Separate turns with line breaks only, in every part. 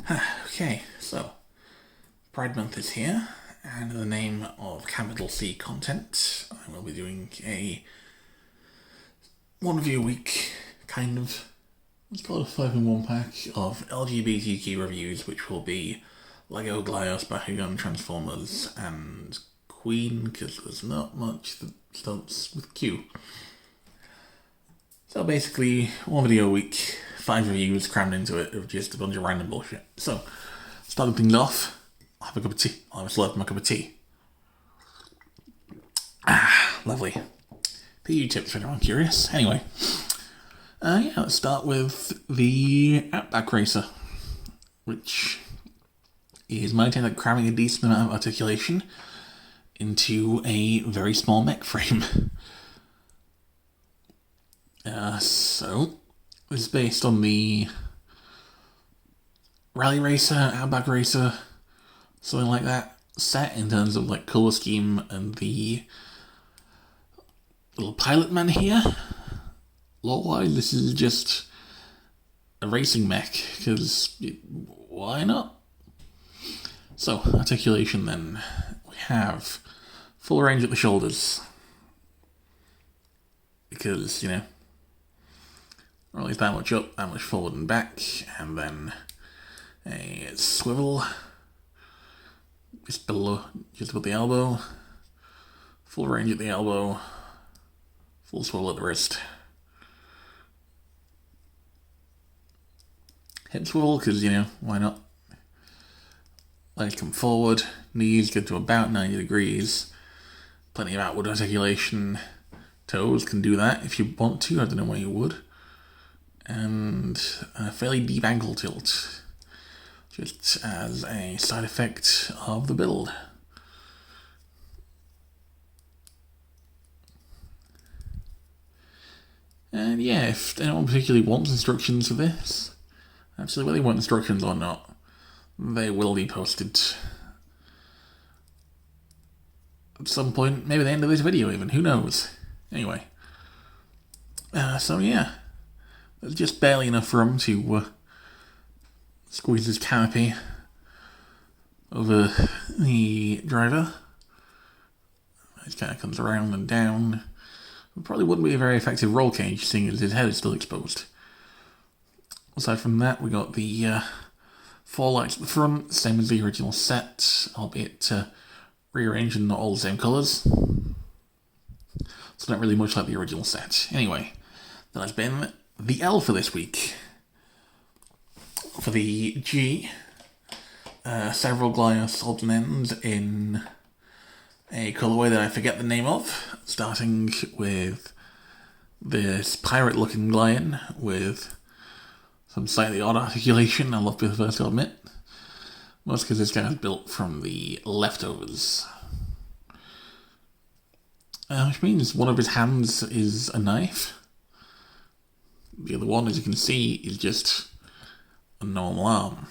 Okay, so Pride Month is here, and in the name of capital C content, I will be doing a one review a week, kind of, let's call it a 5-in-1 pack of LGBTQ reviews, which will be Lego, Glios, Bakugan, Transformers, and Queen, because there's not much that starts with Q. So basically, one video a week, 5 reviews crammed into it of just a bunch of random bullshit. So, starting things off, I'll have a cup of tea. I'll have a slurp of my cup of tea. Lovely. PU tips for anyone curious. Anyway, let's start with the Outback Racer, which is my attempt at cramming a decent amount of articulation into a very small mech frame. So, this is based on the Rally Racer, Outback Racer, something like that, set in terms of like colour scheme and the little pilot man here. Lore-wise, this is just a racing mech, because why not? So, articulation then. We have full range at the shoulders, because, or at least that much up, that much forward and back, and then a swivel just above the elbow, full range at the elbow, full swivel at the wrist. Hip swivel, because, why not? Legs come forward, knees go to about 90 degrees, plenty of outward articulation. Toes can do that if you want to, I don't know why you would. And a fairly deep ankle tilt, just as a side effect of the build. And if anyone particularly wants instructions for this, actually whether they want instructions or not, they will be posted at some point, maybe the end of this video even, who knows. Anyway, there's just barely enough room to squeeze this canopy over the driver. It kind of comes around and down. It probably wouldn't be a very effective roll cage, seeing as his head is still exposed. Aside from that, we got the 4 lights at the front, same as the original set, albeit rearranged and not all the same colours. It's not really much like the original set. Anyway, that has been the L for this week. For the G, several Glios odds and ends in a colourway that I forget the name of, starting with this pirate-looking lion with some slightly odd articulation. I'll have to be the first to admit. Most because this guy is built from the leftovers. Which means one of his hands is a knife. The other one, as you can see, is just a normal arm.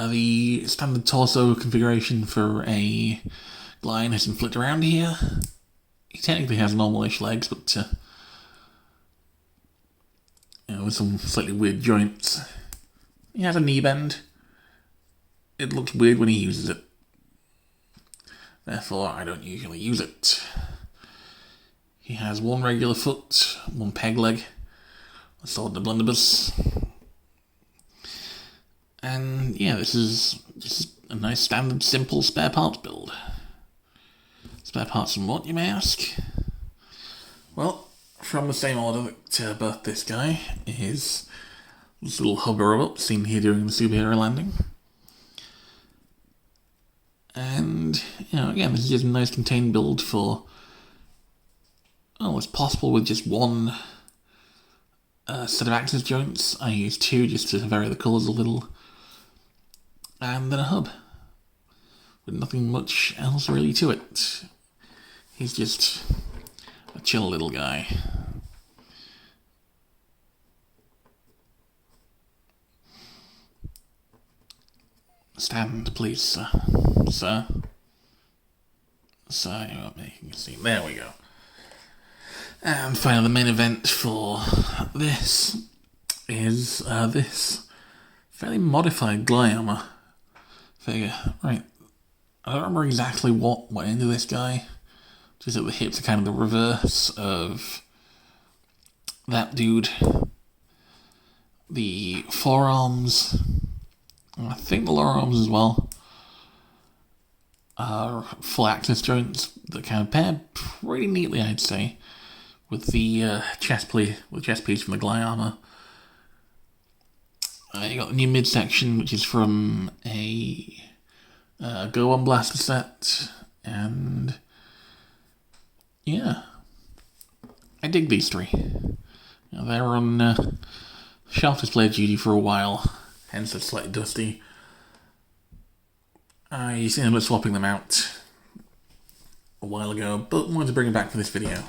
The standard torso configuration for a lion has been flipped around here. He technically has normal-ish legs, but with some slightly weird joints. He has a knee bend. It looks weird when he uses it. Therefore, I don't usually use it. He has one regular foot, one peg leg, a sword and a blunderbuss. And this is just a nice standard simple spare parts build. Spare parts from what, you may ask? Well, from the same order that birthed this guy is this little hubba robot seen here doing the superhero landing. And, again, this is just a nice contained build for, it's possible with just one set of axis joints. I use 2 just to vary the colours a little. And then a hub, with nothing much else really to it. He's just a chill little guy. Stand, please, sir. Sir, you're not making a scene. There we go. And finally, the main event for this is this fairly modified Glyarmor figure. Right, I don't remember exactly what went into this guy. Just that the hips are kind of the reverse of that dude. The forearms, I think the lower arms as well, are full axis joints that kind of pair pretty neatly, I'd say, with the chest piece from the Glyarmor. You got the new midsection, which is from a Go On Blaster set, and yeah, I dig these three. They're on shelf display duty for a while, hence they're slightly dusty. I ended up swapping them out a while ago, but wanted to bring them back for this video.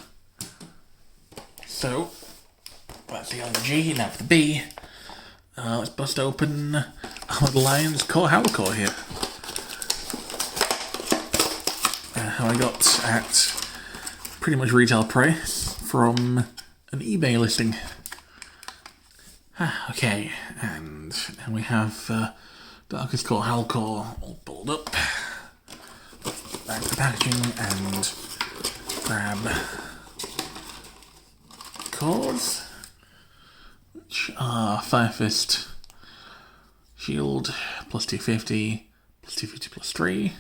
So, that's the L and the G, now for the B. Let's bust open Armored Lion's Core Howlcore here. How I got at pretty much retail price from an eBay listing. Okay, and we have Darkest Core Howlcore all pulled up. Back to packaging and grab cores, which are Fire Fist Shield plus 250, plus 250 plus 3.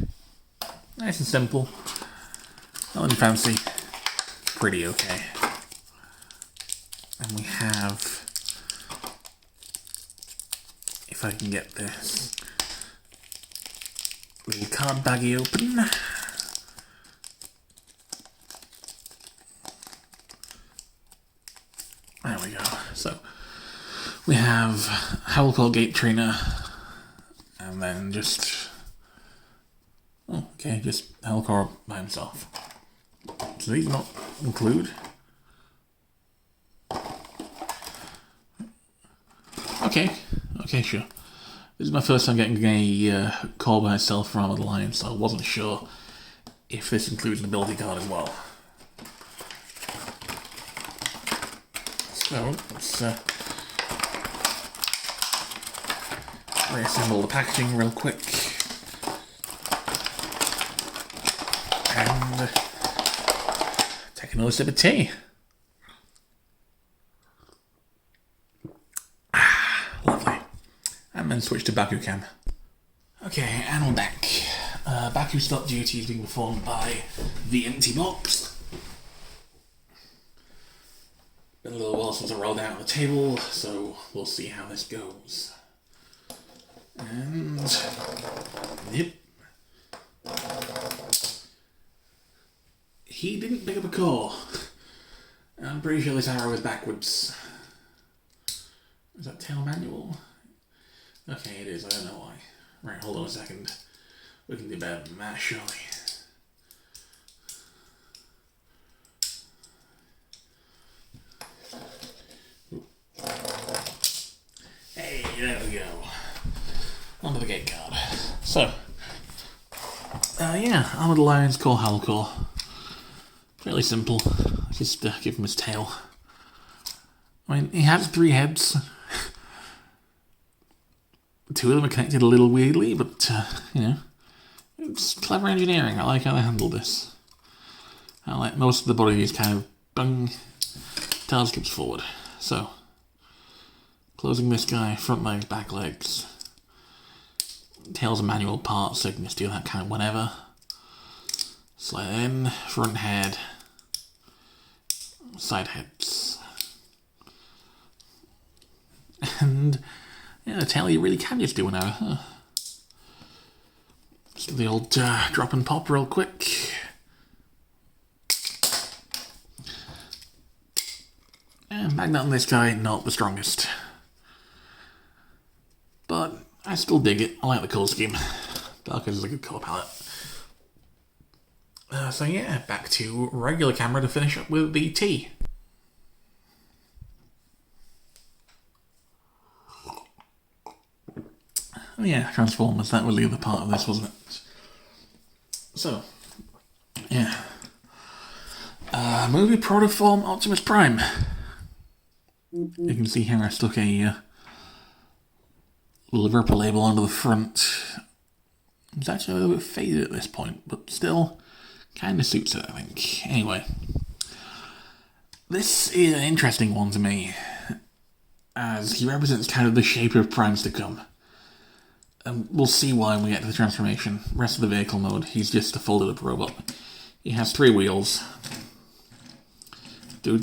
Nice and simple. Nothing fancy. Pretty okay. And we have, if I can get this little card baggie open. There we go. So we have Howlcore Gate Trainer, and then just just Howlcore by himself. So these not include. Okay, sure. This is my first time getting a core by itself from Armored Lion, so I wasn't sure if this includes an ability card as well. So, let's reassemble the packaging real quick. And take another sip of tea. Lovely. And then switch to Baku Cam. Okay, and we're back. Baku Stop duty is being performed by the empty box. Been a little while since I rolled out on the table, so we'll see how this goes. And yep. He didn't pick up a core. I'm pretty sure this arrow is backwards. Is that tail manual? Okay, it is, I don't know why. Right, hold on a second. We can do better than that, surely. Hey, there we go. Onto the gate card. So, Armored Lion's Core Howlcore. Fairly simple. Just give him his tail. I mean, he has 3 heads. 2 of them are connected a little weirdly, but, it's clever engineering. I like how they handled this. I like most of the body is kind of bung, tail skips forward. So, closing this guy, front legs, back legs. Tail's a manual part, so you can just do that kind of whenever. Slide in, front head, side heads. And the tail you really can just do whenever. Huh? Just do the old drop and pop real quick. And magnet on this guy, not the strongest. But I still dig it. I like the colour scheme. Dark is a good colour palette. So yeah, back to regular camera to finish up with the tea. Oh yeah, Transformers, that was the other part of this, wasn't it? So, yeah. Movie Protoform Optimus Prime. You can see here I stuck a little ripper label onto the front. It's actually a little bit faded at this point, but still kind of suits it, I think. Anyway, this is an interesting one to me, as he represents kind of the shape of primes to come. And we'll see why when we get to the transformation. Rest of the vehicle mode, he's just a folded up robot. He has 3 wheels. Do.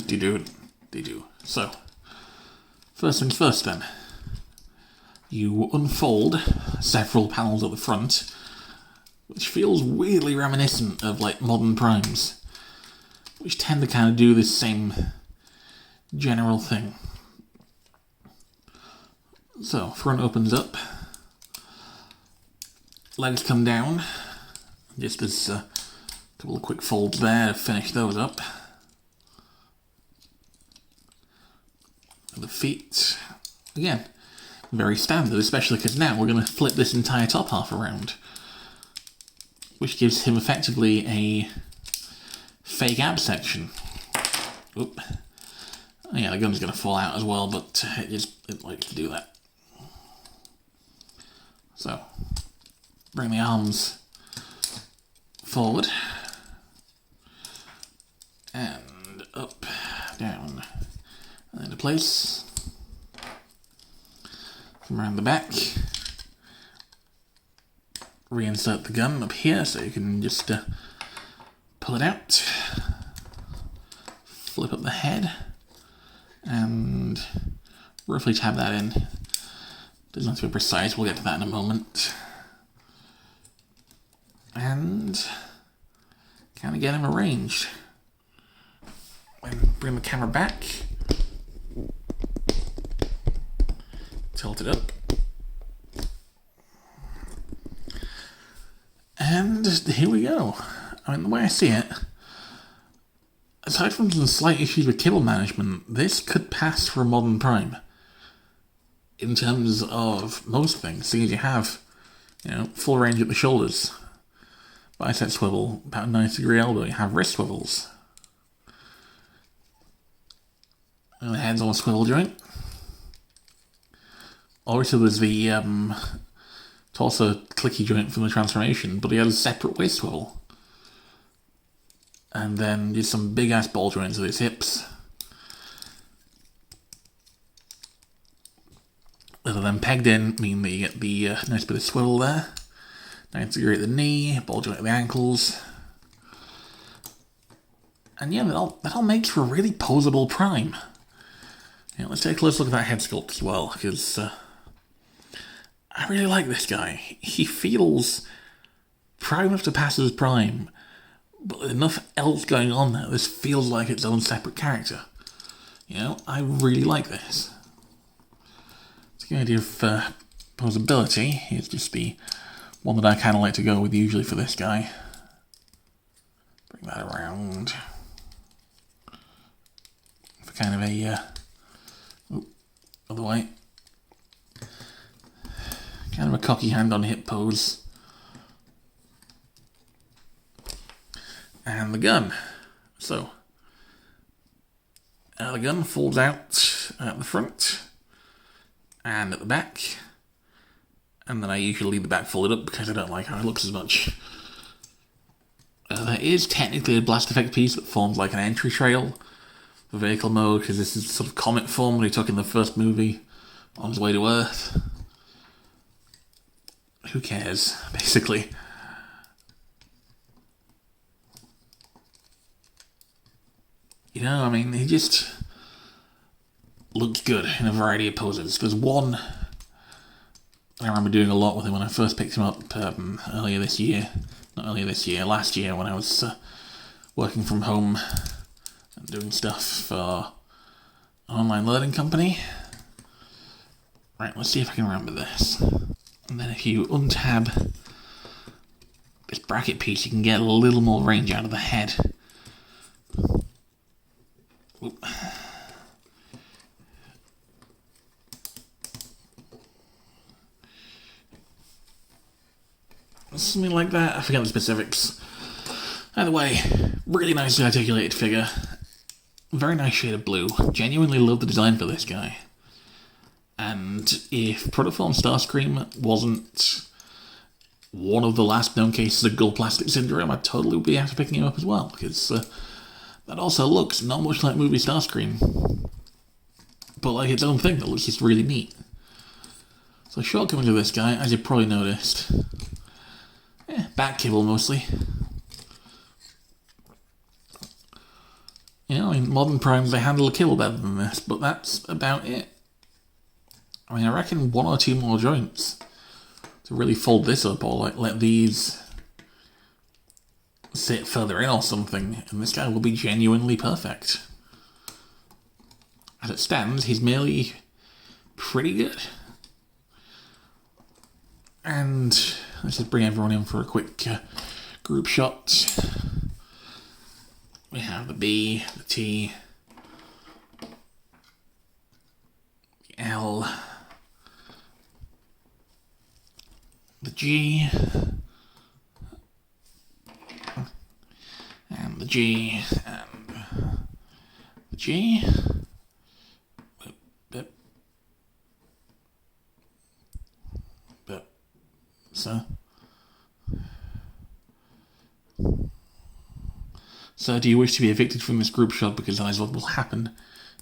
So, first things first then. You unfold several panels at the front, which feels weirdly reminiscent of like modern primes, which tend to kind of do this same general thing. So, front opens up, legs come down, just as a couple of quick folds there to finish those up. The feet, again, very standard, especially because now we're going to flip this entire top half around, which gives him effectively a fake ab section. Oop. Oh yeah, the gun's going to fall out as well, but it likes to do that. So, bring the arms forward, and up, down, and into place. Come around the back, reinsert the gun up here so you can just pull it out, flip up the head, and roughly tab that in. Doesn't have to be precise, we'll get to that in a moment. And kind of get him arranged. And bring the camera back. Tilt it up. And here we go. I mean, the way I see it, aside from some slight issues with kibble management, this could pass for a modern prime. In terms of most things, seeing as you have, full range at the shoulders, bicep swivel, about a 90-degree elbow, you have wrist swivels. And the head's on a swivel joint. Also, there's the torso clicky joint from the transformation, but he has a separate waist swivel. And then just some big ass ball joints at his hips. That are then pegged in, meaning that you get the nice bit of swivel there. 90 degree at the knee, ball joint at the ankles. And yeah, that all makes for a really posable prime. Let's take a close look at that head sculpt as well, because I really like this guy. He feels prime enough to pass as prime, but with enough else going on there, this feels like its own separate character. I really like this. To give you an idea of posability, here's just the one that I kind of like to go with usually for this guy. Bring that around. For kind of a other way. Kind of a cocky hand on hip pose. And the gun. So, the gun folds out at the front and at the back. And then I usually leave the back folded up because I don't like how it looks as much. There is technically a blast effect piece that forms like an entry trail for vehicle mode, because this is sort of comet form that he took in the first movie on his way to Earth. Who cares, basically. He just looks good in a variety of poses. There's one I remember doing a lot with him when I first picked him up last year when I was working from home and doing stuff for an online learning company. Right, let's see if I can remember this. And then if you untab this bracket piece, you can get a little more range out of the head. Oop. Something like that. I forget the specifics. Either way, really nicely articulated figure. Very nice shade of blue. Genuinely love the design for this guy. And if Protoform Starscream wasn't one of the last known cases of gold plastic syndrome, I'd totally be after picking him up as well, because that also looks not much like movie Starscream, but like its own thing that looks just really neat. So shortcomings of this guy, as you've probably noticed, back kibble mostly. You know, in modern primes they handle a kibble better than this, but that's about it. I mean, I reckon one or two more joints to really fold this up, or like let these sit further in or something, and this guy will be genuinely perfect. As it stands, he's merely pretty good. And let's just bring everyone in for a quick group shot. We have the B, the T, the L, the G, and the G, and the G. So do you wish to be evicted from this group shot, because that is what will happen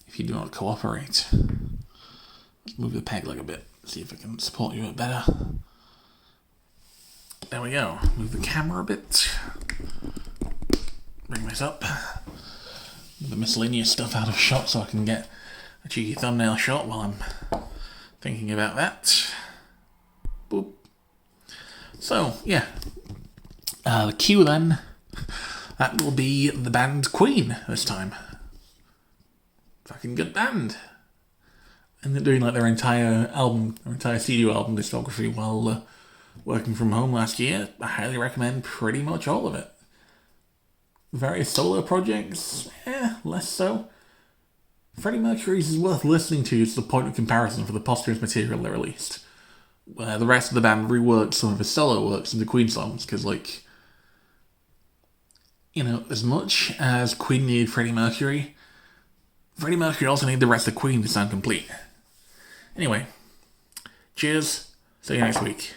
if you do not cooperate. Let's move the peg leg a bit, see if I can support you a bit better. There we go. Move the camera a bit. Bring this up. Move the miscellaneous stuff out of shot so I can get a cheeky thumbnail shot while I'm thinking about that. Boop. So, yeah. The cue then. That will be the band Queen this time. Fucking good band. And they're doing like their entire album, their entire studio album discography while working from home last year. I highly recommend pretty much all of it. Various solo projects, less so. Freddie Mercury's is worth listening to as the point of comparison for the posthumous material they released. The rest of the band reworked some of his solo works into Queen songs, because, like, you know, as much as Queen needed Freddie Mercury also needed the rest of Queen to sound complete. Anyway, cheers. See you next week.